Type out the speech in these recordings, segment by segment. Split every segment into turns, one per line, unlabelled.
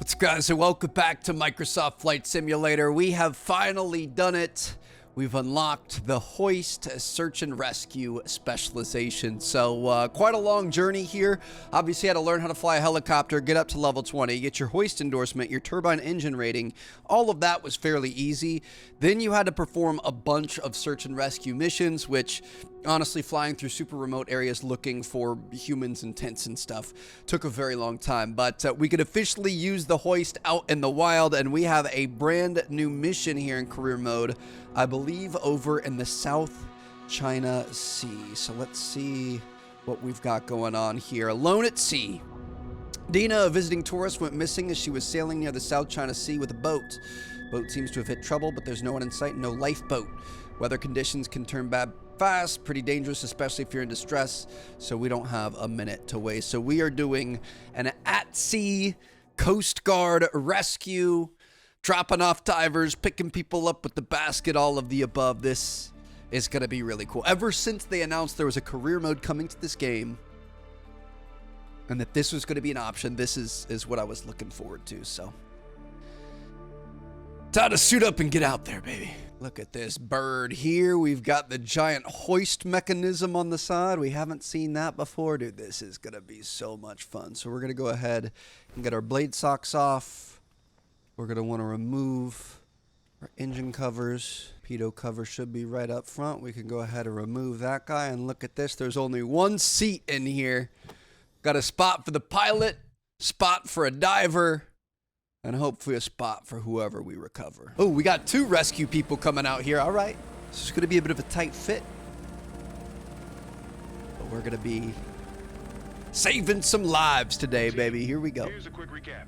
What's up, guys, and welcome back to Microsoft Flight Simulator. We have finally done it. We've unlocked the hoist search and rescue specialization. So quite a long journey here. Obviously had to learn how to fly a helicopter, get up to level 20, get your hoist endorsement, your turbine engine rating. All of that was fairly easy. Then you had to perform a bunch of search and rescue missions, which honestly, flying through super remote areas looking for humans and tents and stuff took a very long time. But we could officially use the hoist out in the wild, and we have a brand new mission here in career mode, I believe over in the South China Sea. So let's see what we've got going on here. Alone at sea. Dina, a visiting tourist, went missing as she was sailing near the South China Sea with a boat. Boat seems to have hit trouble, but there's no one in sight, no lifeboat. Weather conditions can turn bad fast, pretty dangerous, especially if you're in distress, so we don't have a minute to waste. So we are doing an at-sea Coast Guard rescue, dropping off divers, picking people up with the basket, all of the above. This is going to be really cool. Ever since they announced there was a career mode coming to this game, and that this was going to be an option, this is what I was looking forward to, so. Time to suit up and get out there, baby. Look at this bird here. We've got the giant hoist mechanism on the side. We haven't seen that before. Dude, this is going to be so much fun. So we're going to go ahead and get our blade socks off. We're going to want to remove our engine covers. Pitot cover should be right up front. We can go ahead and remove that guy. And look at this. There's only one seat in here. Got a spot for the pilot, spot for a diver, and hopefully a spot for whoever we recover. Oh, we got two rescue people coming out here. All right. This is going to be a bit of a tight fit. But we're going to be saving some lives today, baby. Here we go.
Here's a quick recap.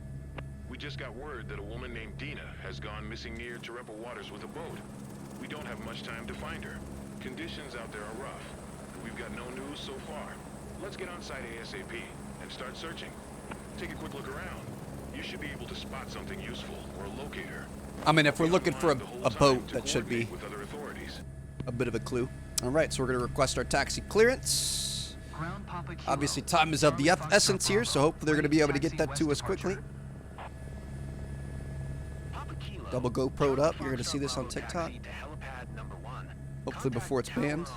We just got word that a woman named Dina has gone missing near Takeoff waters with a boat. We don't have much time to find her. Conditions out there are rough. We've got no news so far. Let's get on site ASAP and start searching. Take a quick look around. You should be able to spot something useful or locate her.
I mean, if we're looking for a boat, that should be a bit of a clue. All right, so we're going to request our taxi clearance. Obviously, time is of the essence here, so hopefully they're going to be able to get that to us quickly. Double GoPro'd up. You're going to see this on TikTok. Hopefully before it's banned.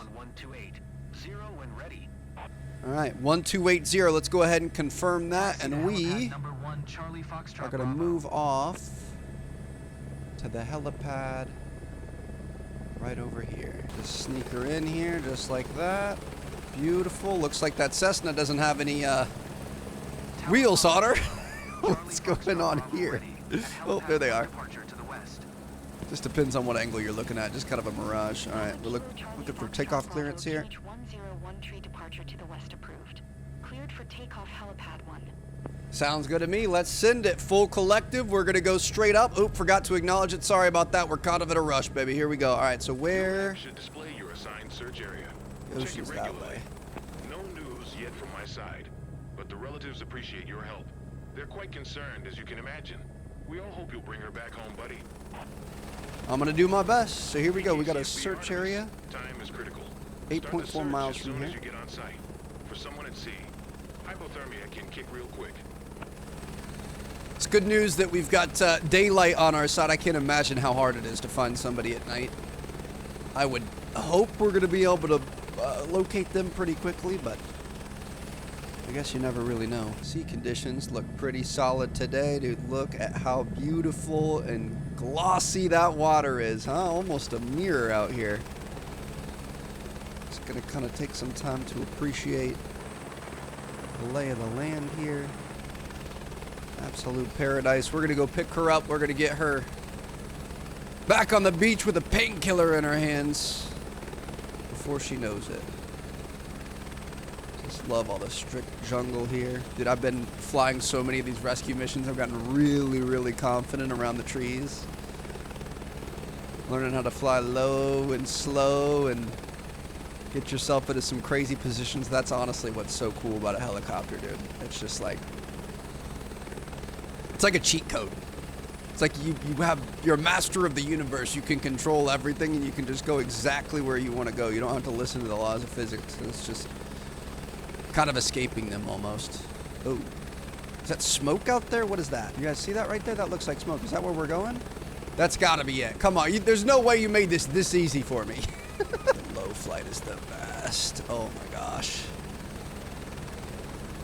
All right, 1280. Let's go ahead and confirm that, and we are going to move off to the helipad right over here. Just sneak her in here just like that. Beautiful. Looks like that Cessna doesn't have any wheels on her. What's going on here? Oh, there they are. Just depends on what angle you're looking at. Just kind of a mirage. All right, we're looking for takeoff clearance here.
1013 departure to the west approved. Cleared for takeoff helipad 1.
Sounds good to me. Let's send it. Full collective. We're going to go straight up. Oop, forgot to acknowledge it. Sorry about that. We're kind of in a rush, baby. Here we go. All right, so where?
Should display your assigned search area.
The ocean's that way.
No news yet from my side, but the relatives appreciate your help. They're quite concerned, as you can imagine. We all hope you'll bring her back home, buddy.
I'm going to do my best. So here we go. We got a search area.
Time is critical.
8.4 miles from here.
As you get on site. For someone at sea, hypothermia can kick real quick.
It's good news that we've got daylight on our side. I can't imagine how hard it is to find somebody at night. I would hope we're going to be able to locate them pretty quickly, but I guess you never really know. Sea conditions look pretty solid today, dude. Look at how beautiful and glossy that water is, huh? Almost a mirror out here. It's going to kind of take some time to appreciate the lay of the land here. Absolute paradise. We're going to go pick her up. We're going to get her back on the beach with a painkiller in her hands before she knows it. Just love all the strict jungle here. Dude, I've been flying so many of these rescue missions. I've gotten really, really confident around the trees. Learning how to fly low and slow and get yourself into some crazy positions. That's honestly what's so cool about a helicopter, dude. It's just like, it's like a cheat code. It's like you're a master of the universe. You can control everything and you can just go exactly where you want to go. You don't have to listen to the laws of physics. It's just kind of escaping them almost. Oh, that smoke out there? What is that? You guys see that right there? That looks like smoke. Is that where we're going? That's gotta be it. Come on, there's no way you made this easy for me. Low flight is the best. Oh my gosh.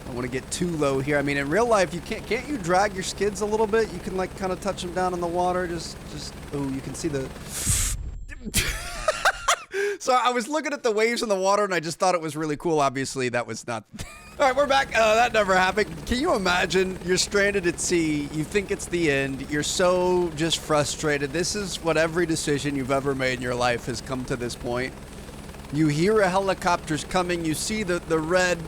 I don't want to get too low here. I mean, in real life, you can't you drag your skids a little bit? You can like kind of touch them down in the water. Just, oh, you can see the... So I was looking at the waves in the water and I just thought it was really cool. Obviously, that was not... All right, we're back. That never happened. Can you imagine? You're stranded at sea. You think it's the end. You're so just frustrated. This is what every decision you've ever made in your life has come to this point. You hear a helicopter's coming. You see the red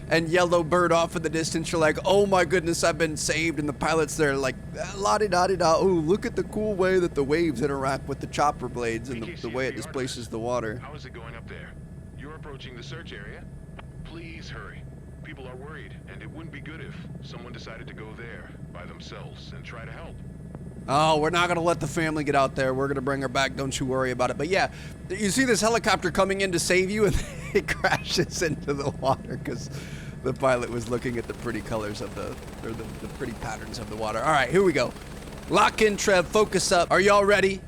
and yellow bird off in the distance. You're like, oh my goodness, I've been saved. And the pilot's there like, la-di-da-di-da. Oh, look at the cool way that the waves interact with the chopper blades and the way it displaces the water.
How is it going up there? You're approaching the search area? Please hurry. People are worried, and it wouldn't be good if someone decided to go there by themselves and try to help.
Oh, we're not going to let the family get out there. We're going to bring her back. Don't you worry about it. But yeah, you see this helicopter coming in to save you, and it crashes into the water because the pilot was looking at the pretty colors of the pretty patterns of the water. All right, here we go. Lock in, Trev. Focus up. Are y'all ready?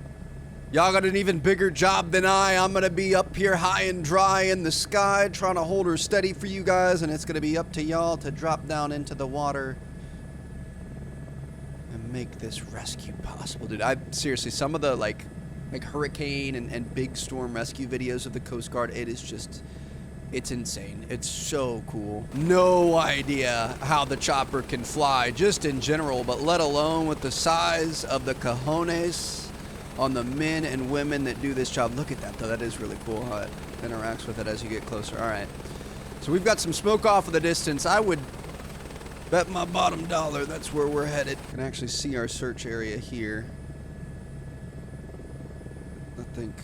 Y'all got an even bigger job than I'm going to be up here high and dry in the sky trying to hold her steady for you guys, and it's going to be up to y'all to drop down into the water and make this rescue possible. Dude, seriously, some of the like hurricane and big storm rescue videos of the Coast Guard, it is just, it's insane. It's so cool. No idea how the chopper can fly, just in general, but let alone with the size of the cojones on the men and women that do this job. Look at that, though. That is really cool how it interacts with it as you get closer. All right. So we've got some smoke off of the distance. I would bet my bottom dollar that's where we're headed. You can actually see our search area here. I think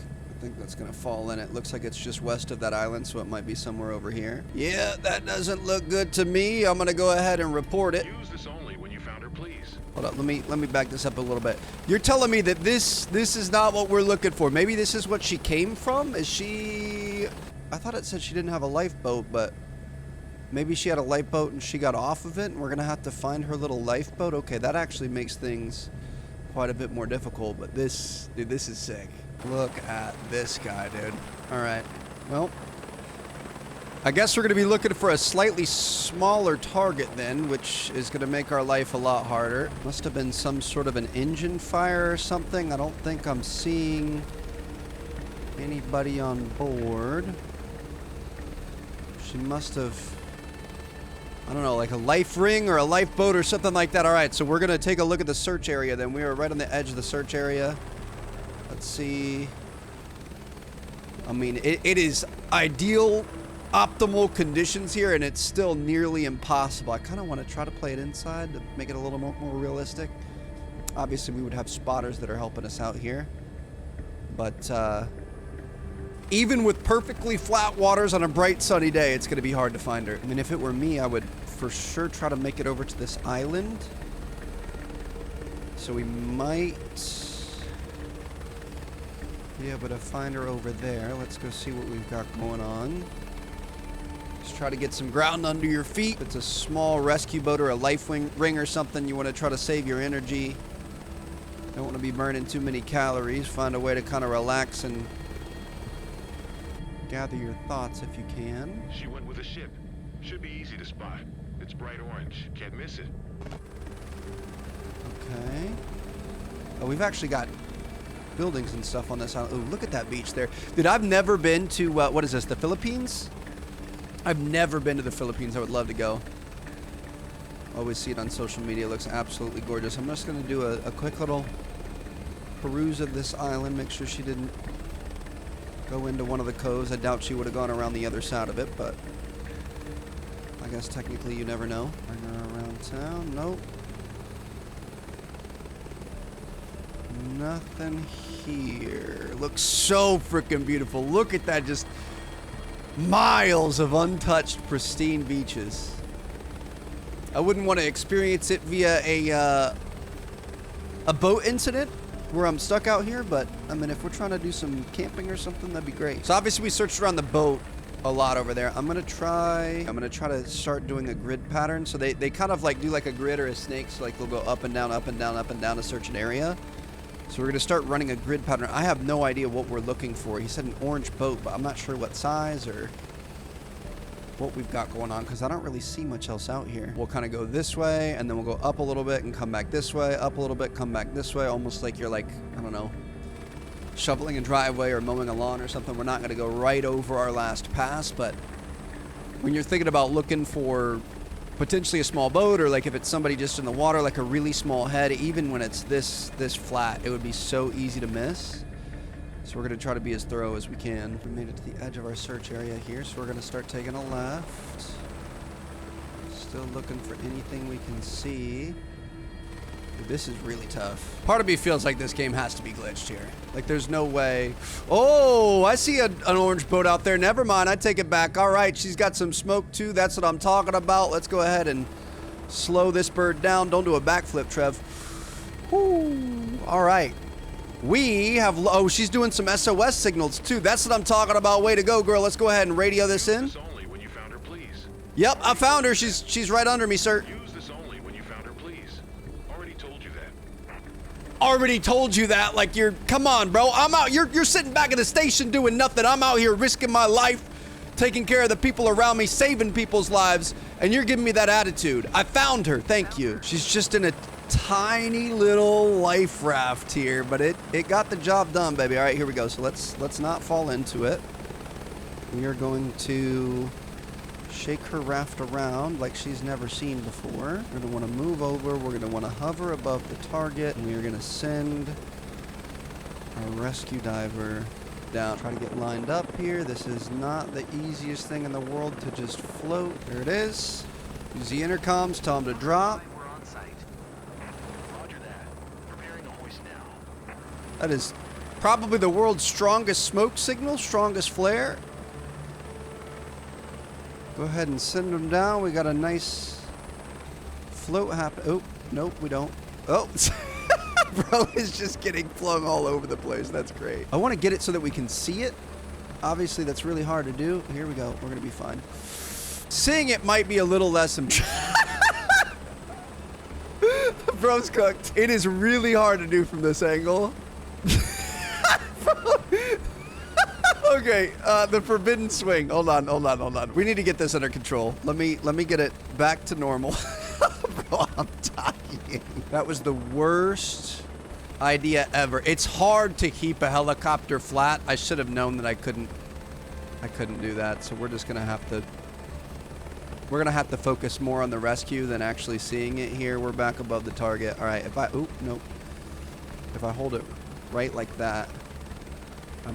that's going to fall in. It looks like it's just west of that island, so it might be somewhere over here. Yeah, that doesn't look good to me. I'm going to go ahead and report it.
Use this only when you found her, please.
Hold up, let me back this up a little bit. You're telling me that this is not what we're looking for. Maybe this is what she came from? Is she... I thought it said she didn't have a lifeboat, but maybe she had a lifeboat and she got off of it and we're gonna have to find her little lifeboat? Okay, that actually makes things quite a bit more difficult, but this, dude, this is sick. Look at this guy, dude. All right, well, I guess we're going to be looking for a slightly smaller target then, which is going to make our life a lot harder. Must have been some sort of an engine fire or something. I don't think I'm seeing anybody on board. She must have, I don't know, like a life ring or a lifeboat or something like that. All right, so we're going to take a look at the search area then. We are right on the edge of the search area. Let's see. I mean, it is ideal, optimal conditions here, and it's still nearly impossible. I kind of want to try to play it inside to make it a little more realistic. Obviously, we would have spotters that are helping us out here. But even with perfectly flat waters on a bright sunny day, it's going to be hard to find her. I mean, if it were me, I would for sure try to make it over to this island. So we might be able to find her over there. Let's go see what we've got going on. Just try to get some ground under your feet. If it's a small rescue boat or a life ring or something, you want to try to save your energy. Don't want to be burning too many calories. Find a way to kind of relax and gather your thoughts if you can.
She went with a ship. Should be easy to spot. It's bright orange. Can't miss it.
Okay. Oh, we've actually got buildings and stuff on this island. Oh, look at that beach there. Dude, I've never been to, what is this, the Philippines? I've never been to the Philippines. I would love to go. Always see it on social media. It looks absolutely gorgeous. I'm just going to do a quick little peruse of this island. Make sure she didn't go into one of the coves. I doubt she would have gone around the other side of it, but I guess technically you never know. Bring her around town. Nope. Nothing here. Looks so freaking beautiful. Look at that. Just miles of untouched, pristine beaches. I wouldn't want to experience it via a boat incident where I'm stuck out here, but I mean, if we're trying to do some camping or something, that'd be great. So obviously we searched around the boat. a lot over there. I'm gonna try to start doing a grid pattern. So they kind of like do like a grid or a snake. So like they'll go up and down, up and down, up and down to search an area. So we're gonna start running a grid pattern. I have no idea what we're looking for. He said an orange boat, but I'm not sure what size or what we've got going on because I don't really see much else out here. We'll kind of go this way and then we'll go up a little bit and come back this way, up a little bit, come back this way, almost like you're like, I don't know, shoveling a driveway or mowing a lawn or something. We're not going to go right over our last pass, but when you're thinking about looking for potentially a small boat or like if it's somebody just in the water, like a really small head, even when it's this flat, it would be so easy to miss. So we're going to try to be as thorough as we can. We made it to the edge of our search area here, so we're going to start taking a left. Still looking for anything we can see. Dude, this is really tough. Part of me feels like this game has to be glitched here. Like there's no way. Oh, I see an orange boat out there. Never mind, I take it back. All right, she's got some smoke too. That's what I'm talking about. Let's go ahead and slow this bird down. Don't do a backflip, Trev. Whoo. All right. We have, oh, she's doing some SOS signals too. That's what I'm talking about. Way to go, girl. Let's go ahead and radio this in.
Use this only when you found her, please.
Yep, I found her. She's right under me, sir.
Use this only when you found her, please. Already told you that.
Already told you that. Like you're, come on, bro. I'm out. You're sitting back at the station doing nothing. I'm out here risking my life, taking care of the people around me, saving people's lives, and you're giving me that attitude. I found her. Thank you. She's just in a tiny little life raft here, but it got the job done, baby. All right, here we go. So let's not fall into it. We are going to shake her raft around like she's never seen before. We're going to want to move over. We're going to want to hover above the target, and we are going to send our rescue diver down. Try to get lined up here. This is not the easiest thing in the world to just float. There it is. Use the intercoms. Tell them to drop. That is probably the world's strongest smoke signal, strongest flare. Go ahead and send them down. We got a nice float happen. Oh, nope, we don't. Oh, bro is just getting flung all over the place. That's great. I want to get it so that we can see it. Obviously, that's really hard to do. Here we go. We're going to be fine. Seeing it might be a little less. Bro's cooked. It is really hard to do from this angle. Okay, the forbidden swing. Hold on. We need to get this under control. Let me get it back to normal. Bro, I'm dying. That was the worst idea ever. It's hard to keep a helicopter flat. I should have known that I couldn't do that. So we're just gonna have to focus more on the rescue than actually seeing it here. We're back above the target. All right, if I hold it right like that, I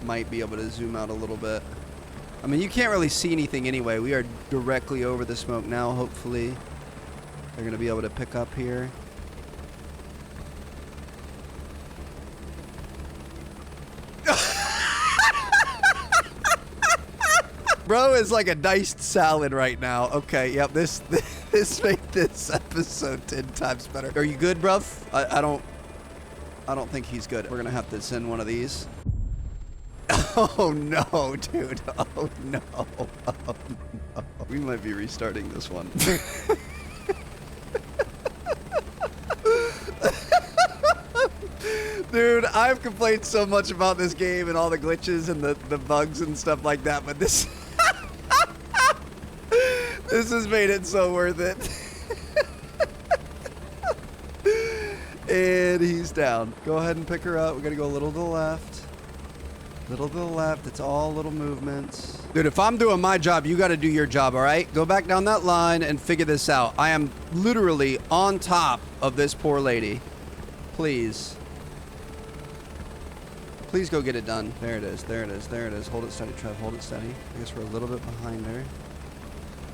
might be able to zoom out a little bit. I mean, you can't really see anything anyway. We are directly over the smoke now. Hopefully they're gonna be able to pick up here. Bro is like a diced salad right now. Okay, yep, this made this episode 10 times better. Are you good, bruv? I don't think he's good. We're gonna have to send one of these. Oh no, dude. Oh no. Oh, no. We might be restarting this one. Dude, I've complained so much about this game and all the glitches and the bugs and stuff like that, but this this has made it so worth it. And he's down. Go ahead and pick her up. We gotta go a little to the left. Little to the left. It's all little movements. Dude, if I'm doing my job, you gotta do your job, all right? Go back down that line and figure this out. I am literally on top of this poor lady. Please. Please go get it done. There it is. There it is. There it is. Hold it steady, Trev. Hold it steady. I guess we're a little bit behind her.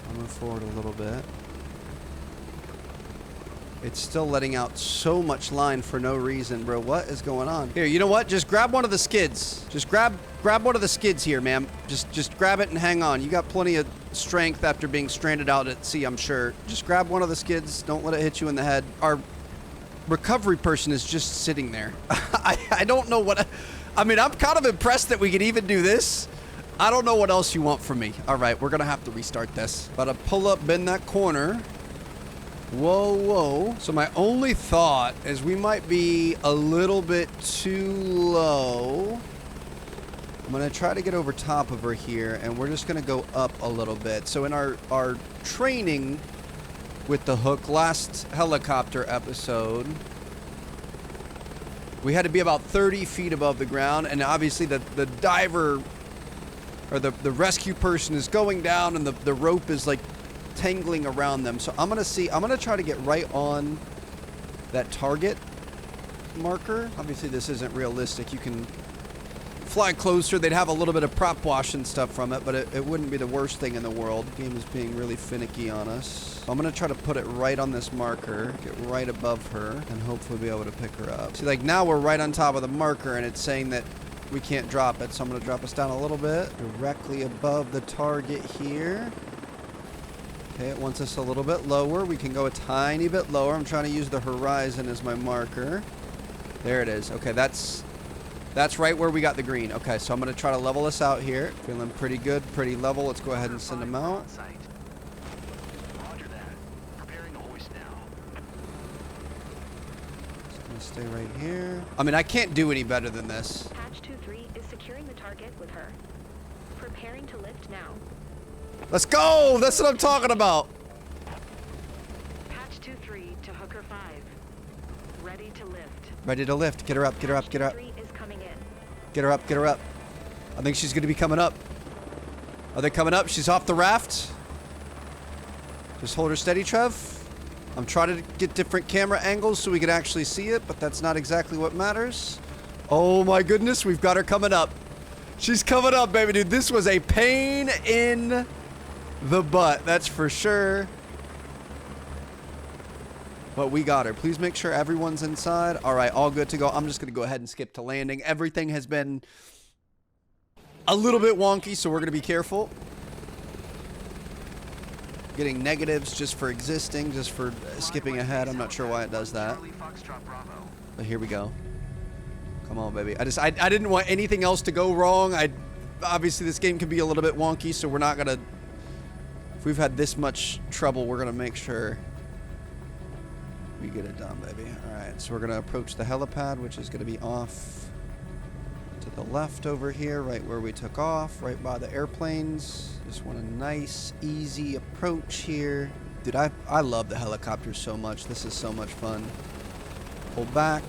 I'll move forward a little bit. It's still letting out so much line for no reason, bro. What is going on? Here, you know what? Just grab one of the skids. Just grab one of the skids here, ma'am. Just grab it and hang on. You got plenty of strength after being stranded out at sea, I'm sure. Just grab one of the skids. Don't let it hit you in the head. Our recovery person is just sitting there. I don't know what... I mean, I'm kind of impressed that we could even do this. I don't know what else you want from me. All right, we're gonna have to restart this. About to pull up, bend that corner. Whoa, whoa. So my only thought is we might be a little bit too low. I'm gonna try to get over top of her here, and we're just gonna go up a little bit. So in our training with the hook last helicopter episode, we had to be about 30 feet above the ground, and obviously the diver or the rescue person is going down, and the rope is like tangling around them. So I'm gonna try to get right on that target marker. Obviously this isn't realistic. You can fly closer. They'd have a little bit of prop wash and stuff from it, but it wouldn't be the worst thing in the world. The game is being really finicky on us. So I'm gonna try to put it right on this marker, get right above her, and hopefully be able to pick her up. See, like now we're right on top of the marker, and it's saying that we can't drop it, so I'm gonna drop us down a little bit, directly above the target here. Okay, it wants us a little bit lower. We can go a tiny bit lower. I'm trying to use the horizon as my marker. There it is. Okay, that's right where we got the green. Okay, so I'm gonna try to level us out here. Feeling pretty good, pretty level. Let's go ahead and send them out. Just gonna stay right here. I mean, I can't do any better than this.
Patch 2-3 is securing the target with her. Preparing to lift now.
Let's go! That's what I'm talking about.
Patch 2-3 to hooker 5. Ready to lift.
Ready to lift. Get her up, get her up, get her up.
Patch 2-3 is coming in.
Get her up, get her up. I think she's gonna be coming up. Are they coming up? She's off the raft. Just hold her steady, Trev. I'm trying to get different camera angles so we can actually see it, but that's not exactly what matters. Oh my goodness, we've got her coming up. She's coming up, baby, dude. This was a pain in the butt, that's for sure. But we got her. Please make sure everyone's inside. All right, all good to go. I'm just going to go ahead and skip to landing. Everything has been a little bit wonky, so we're going to be careful. Getting negatives just for existing, just for skipping ahead. I'm not sure why it does that. But here we go. Come on, baby. I didn't want anything else to go wrong. Obviously, this game can be a little bit wonky, so we're not going to... If we've had this much trouble, we're going to make sure we get it done, baby. All right, so we're going to approach the helipad, which is going to be off to the left over here, right where we took off, right by the airplanes. Just want a nice, easy approach here. Dude, I love the helicopter so much. This is so much fun. Pull back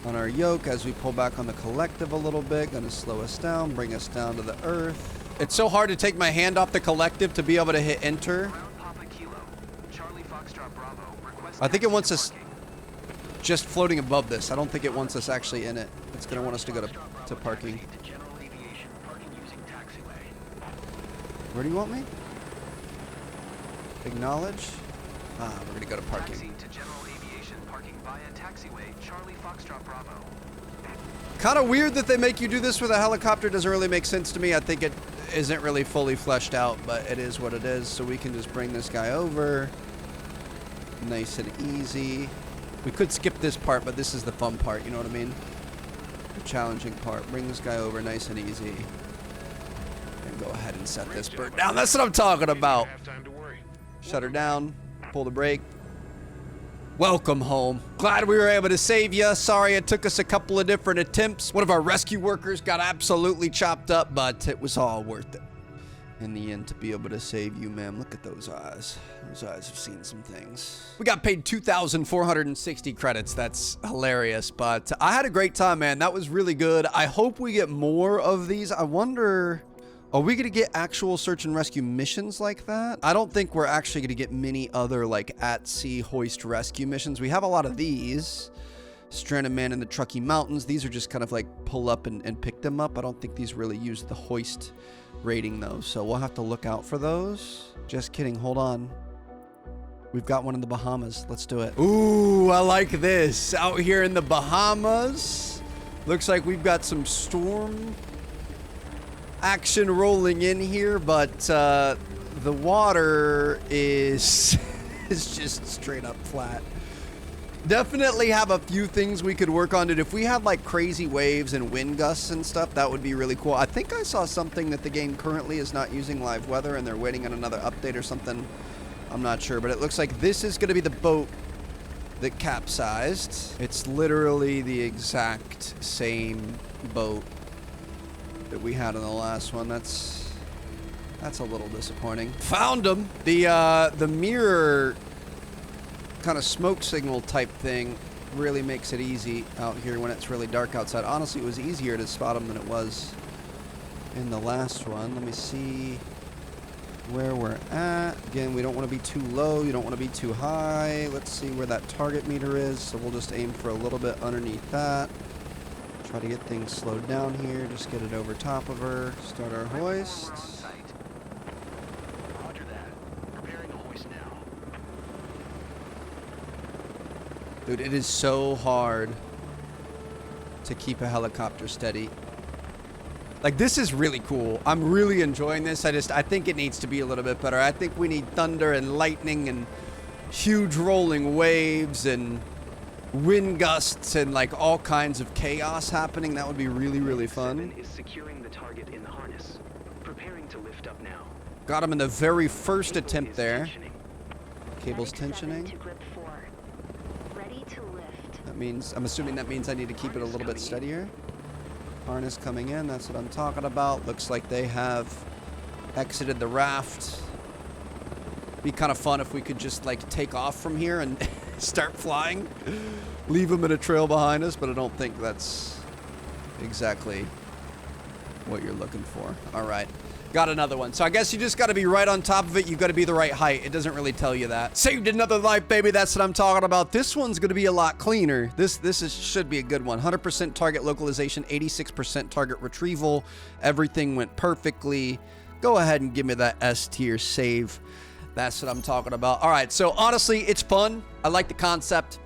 on our yoke as we pull back on the collective a little bit. Going to slow us down, bring us down to the earth. It's so hard to take my hand off the collective to be able to hit enter. I think it wants us just floating above this. I don't think it wants us actually in it. It's going to want us to go to parking. Where do you want me? Acknowledge. We're going to go to parking. Kind of weird that they make you do this with a helicopter. Doesn't really make sense to me. I think it isn't really fully fleshed out, but it is what it is. So we can just bring this guy over. Nice and easy. We could skip this part, but this is the fun part, you know what I mean? The challenging part. Bring this guy over nice and easy. And go ahead and set this bird down. That's what I'm talking about. Shut her down. Pull the brake. Welcome home. Glad we were able to save you. Sorry it took us a couple of different attempts. One of our rescue workers got absolutely chopped up, but it was all worth it in the end to be able to save you, ma'am. Look at those eyes. Those eyes have seen some things. We got paid 2,460 credits. That's hilarious, but I had a great time, man. That was really good. I hope we get more of these. I wonder... Are we going to get actual search and rescue missions like that? I don't think we're actually going to get many other like at-sea hoist rescue missions. We have a lot of these. Stranded man in the Truckee Mountains. These are just kind of like pull up and pick them up. I don't think these really use the hoist rating though. So we'll have to look out for those. Just kidding. Hold on. We've got one in the Bahamas. Let's do it. Ooh, I like this. Out here in the Bahamas. Looks like we've got some storm action rolling in here, but the water is just straight up flat. Definitely have a few things we could work on, dude. If we had like crazy waves and wind gusts and stuff, that would be really cool. I think I saw something that the game currently is not using live weather and they're waiting on another update or something. I'm not sure, but it looks like this is going to be the boat that capsized. It's literally the exact same boat that we had in the last one. That's a little disappointing. Found them. The mirror kind of smoke signal type thing really makes it easy out here when it's really dark outside. Honestly, it was easier to spot them than it was in the last one. Let me see where we're at. Again, we don't want to be too low. You don't want to be too high. Let's see where that target meter is. So we'll just aim for a little bit underneath that. Try to get things slowed down here. Just get it over top of her. Start our hoist.
Roger that. Preparing a hoist now.
Dude, it is so hard to keep a helicopter steady. Like, this is really cool. I'm really enjoying this. I think it needs to be a little bit better. I think we need thunder and lightning and huge rolling waves and wind gusts and like all kinds of chaos happening. That would be really, really fun.
Is securing the target in the harness. Preparing to lift up now.
Got him in the very first
Cable
attempt
is
there.
tensioning.
Cable's
Medic 7
tensioning.
to grip 4. Ready to lift.
That means, I'm assuming that means I need to keep it a little bit steadier. Harness coming in, that's what I'm talking about. Looks like they have exited the raft. Be kind of fun if we could just like take off from here and start flying. Leave them in a trail behind us, but I don't think that's exactly what you're looking for. All right. Got another one. So I guess you just got to be right on top of it. You've got to be the right height. It doesn't really tell you that. Saved another life, baby. That's what I'm talking about. This one's going to be a lot cleaner. Should be a good one. 100% target localization, 86% target retrieval. Everything went perfectly. Go ahead and give me that S tier save. That's what I'm talking about. All right. So honestly, it's fun. I like the concept.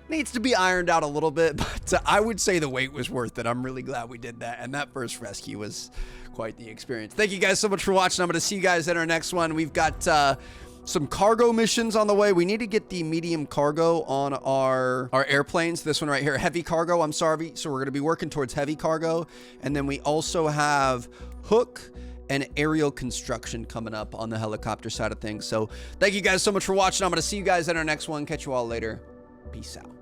Needs to be ironed out a little bit, but I would say the wait was worth it. I'm really glad we did that. And that first rescue was quite the experience. Thank you guys so much for watching. I'm going to see you guys in our next one. We've got some cargo missions on the way. We need to get the medium cargo on our airplanes. This one right here, heavy cargo, I'm sorry. So we're going to be working towards heavy cargo. And then we also have hook and aerial construction coming up on the helicopter side of things. So thank you guys so much for watching. I'm going to see you guys in our next one. Catch you all later. Peace out.